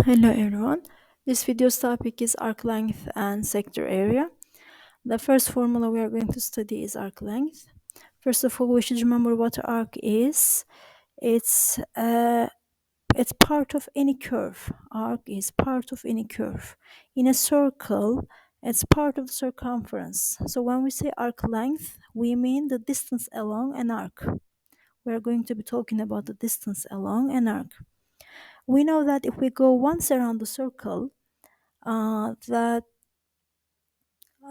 Hello everyone. This video's topic is arc length and sector area. The first formula we are going to study is arc length. First of all, we should remember what arc is. It's uh, it's part of any curve. Arc is part of any curve. In a circle, it's part of the circumference. So when we say arc length, we mean the distance along an arc. We are going to be talking about the distance along an arc. We know that if we go once around the circle, that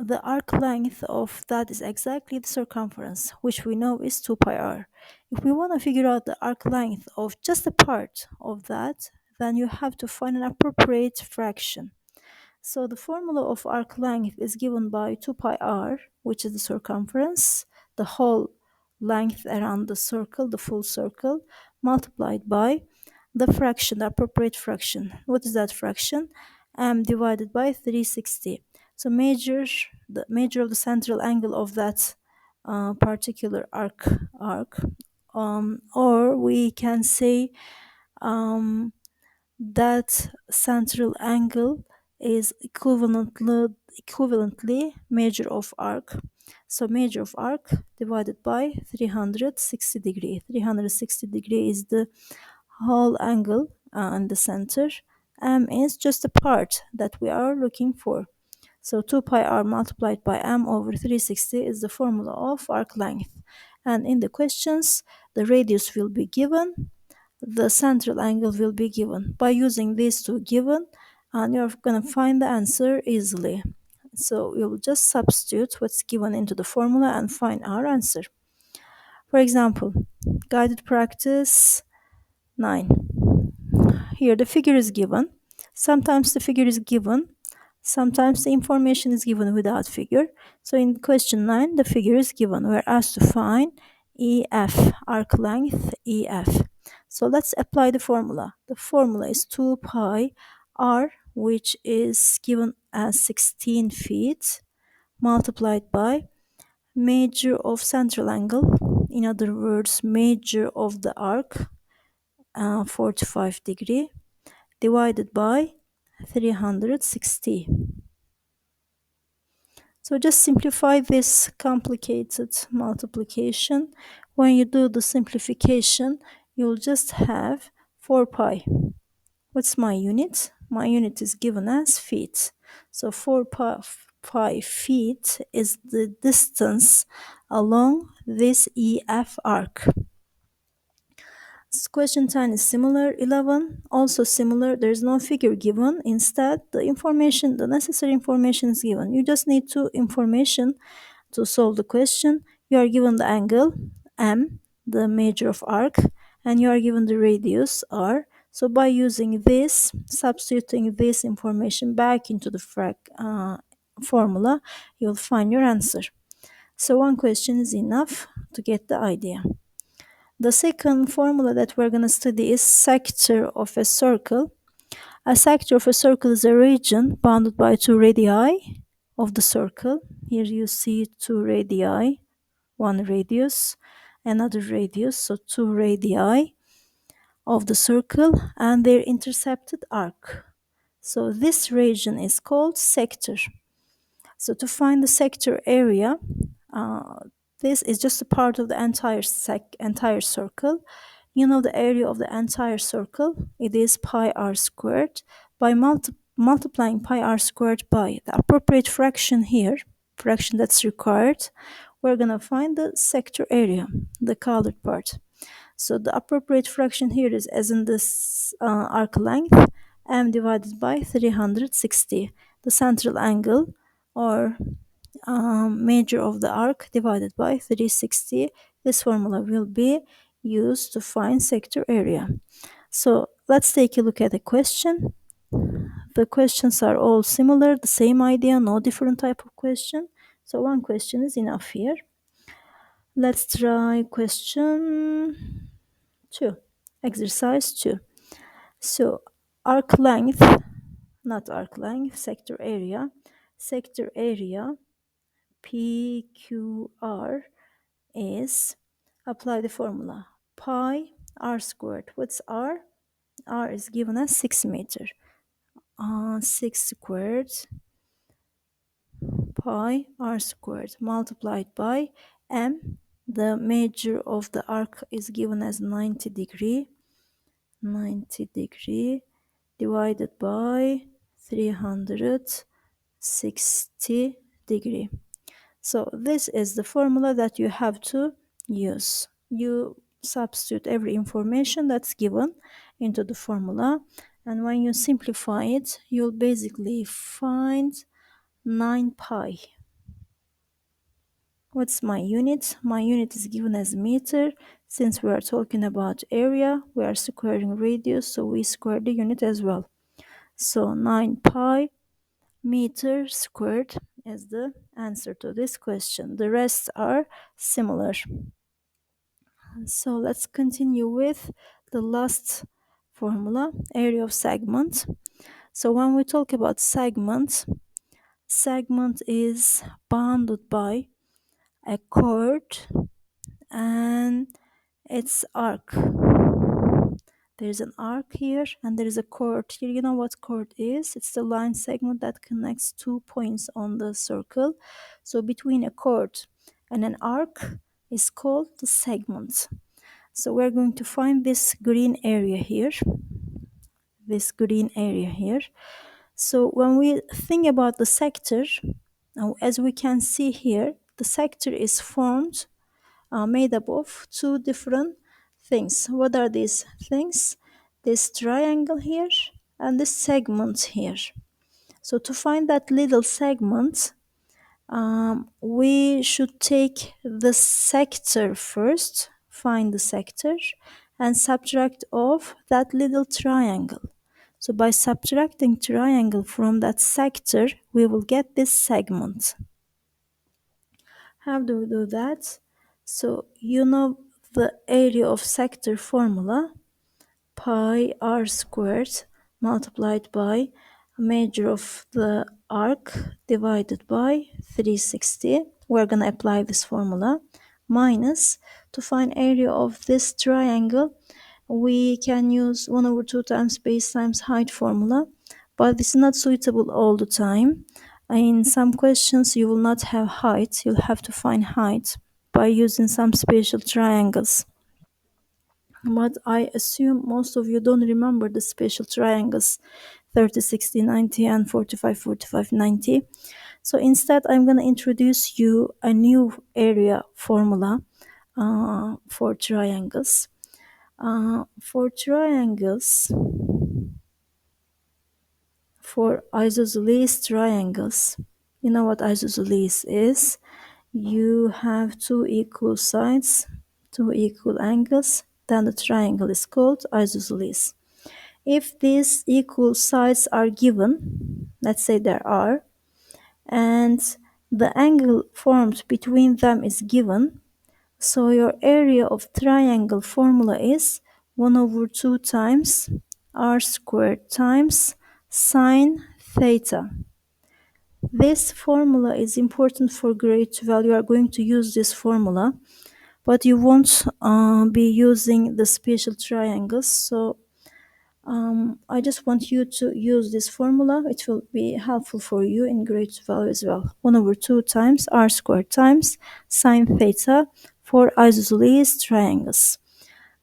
the arc length of that is exactly the circumference, which we know is 2 pi r. If we want to figure out the arc length of just a part of that, then you have to find an appropriate fraction. So the formula of arc length is given by 2 pi r, which is the circumference, the whole length around the circle, the full circle, multiplied by the fraction, the appropriate fraction. What is that fraction? M divided by 360. So the measure of the central angle of that particular arc, or we can say that central angle is equivalently measure of arc. So measure of arc divided by 360 degree. 360 degree is the whole angle in the center. M is just a part that we are looking for. So 2 pi r multiplied by m over 360 is the formula of arc length. And in the questions, the radius will be given, the central angle will be given. By using these two given, and you're going to find the answer easily. So we will just substitute what's given into the formula and find our answer. For example, guided practice 9. Here the figure is given. Sometimes the figure is given. Sometimes the information is given without figure. So in question 9, the figure is given. We're asked to find EF, arc length EF. So let's apply the formula. The formula is 2 pi r, which is given as 16 feet, multiplied by measure of central angle. In other words, measure of the arc, 45 degree, divided by 360. So just simplify this complicated multiplication. When you do the simplification, you'll just have 4 pi. What's my unit? My unit is given as feet. So 4 pi feet is the distance along this EF arc. Question 10 is similar. 11 also similar. There is no figure given. Instead, the necessary information is given. You just need information to solve the question. You are given the angle m, the measure of arc, and you are given the radius r. So by using this, substituting this information back into the formula, you'll find your answer. So one question is enough to get the idea. The second formula that we're going to study is sector of a circle. A sector of a circle is a region bounded by two radii of the circle. Here you see two radii, one radius, another radius, so two radii of the circle and their intercepted arc. So this region is called sector. So to find the sector area, this is just a part of the entire circle. You know the area of the entire circle, it is pi r squared. By multiplying pi r squared by the appropriate fraction here, fraction that's required, we're going to find the sector area, the colored part. So the appropriate fraction here is, as in this arc length, m divided by 360. The central angle, or measure of the arc, divided by 360. This formula will be used to find sector area. So let's take a look at the question. The questions are all similar, the same idea, no different type of question. So one question is enough here. Let's try question 2, exercise 2. So arc length, not arc length, sector area. Sector area PQR is, apply the formula, pi r squared. What's r? r is given as 6 meter. 6 squared pi r squared multiplied by m. The measure of the arc is given as 90 degree. 90 degree divided by 360 degree. So this is the formula that you have to use. You substitute every information that's given into the formula, and when you simplify it, you'll basically find 9 pi. What's my unit? My unit is given as meter. Since we are talking about area, we are squaring radius, so we square the unit as well. So 9 pi meter squared is the answer to this question. The rest are similar. So let's continue with the last formula, area of segment. So when we talk about segment is bounded by a chord and its arc. There's an arc here and there is a chord here. You know what chord is? It's the line segment that connects 2 points on the circle. So between a chord and an arc is called the segment. So we're going to find this green area here. This green area here. So when we think about the sector, as we can see here, the sector is formed, made up of two different things. What are these things? This triangle here and this segment here. So to find that little segment, we should take the sector first, find the sector, and subtract off that little triangle. So by subtracting triangle from that sector, we will get this segment. How do we do that? So you know the area of sector formula, pi r squared multiplied by measure of the arc divided by 360. We're going to apply this formula, minus, to find area of this triangle, we can use 1 over 2 times base times height formula, but this is not suitable all the time. In some questions you will not have height, you'll have to find height by using some special triangles. But I assume most of you don't remember the special triangles 30, 60, 90 and 45, 45, 90. So instead I'm going to introduce you a new area formula for triangles. For triangles, for isosceles triangles, you know what isosceles is? You have two equal sides, two equal angles, then the triangle is called isosceles. If these equal sides are given, let's say there are, and the angle formed between them is given, so your area of triangle formula is 1 over 2 times r squared times sine theta. This formula is important for grade 12. You are going to use this formula, but you won't be using the special triangles. So I just want you to use this formula. It will be helpful for you in grade 12 as well. 1 over 2 times r squared times sine theta for isosceles triangles.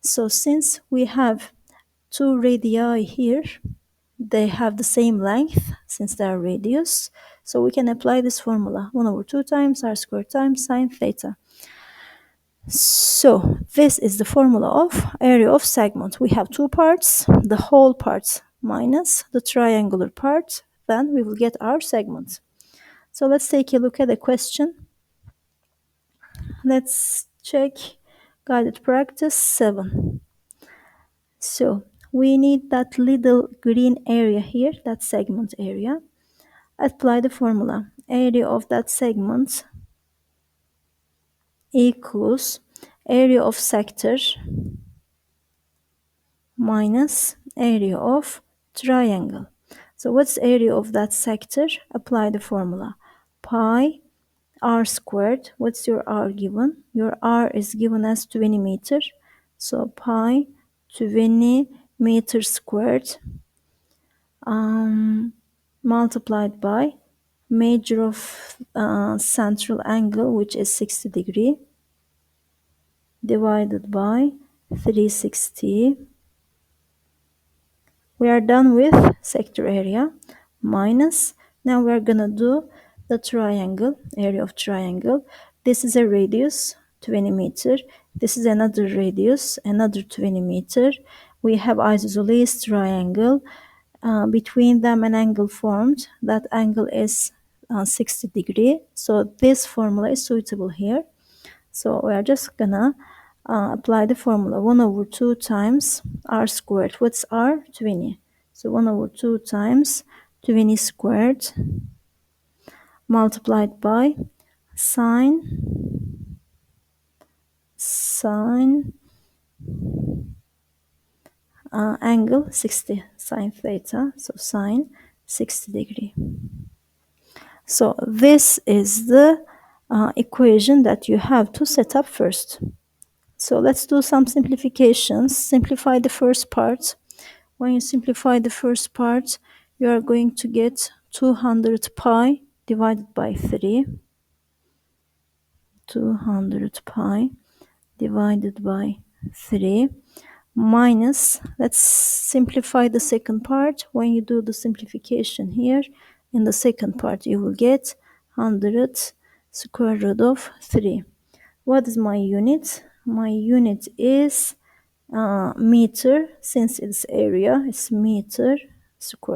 So since we have two radii here, they have the same length since they are radius, so we can apply this formula, 1 over 2 times r squared times sine theta. So this is the formula of area of segment. We have two parts, the whole part minus the triangular part, then we will get our segment. So let's take a look at the question. Let's check guided practice 7. So we need that little green area here, that segment area. Apply the formula. Area of that segment equals area of sector minus area of triangle. So what's area of that sector? Apply the formula. Pi r squared. What's your r given? Your r is given as 20 meter. So pi 20 meter squared multiplied by major of central angle, which is 60 degree, divided by 360. We are done with sector area minus. Now we are gonna do the triangle, area of triangle. This is a radius, 20 meter. This is another radius, another 20 meter. We have isosceles triangle. Between them an angle formed. That angle is 60 degree. So this formula is suitable here. So we are just gonna apply the formula 1 over 2 times r squared. What's r? 20. So 1 over 2 times 20 squared multiplied by sine angle 60, sine theta, so sine 60 degree. So this is the equation that you have to set up first. So let's do some simplifications. Simplify the first part. When you simplify the first part, you are going to get 200 pi divided by 3. 200 pi divided by 3 minus, let's simplify the second part. When you do the simplification here, in the second part, you will get 100 square root of 3. What is my unit? My unit is meter. Since it's area, it's meter square.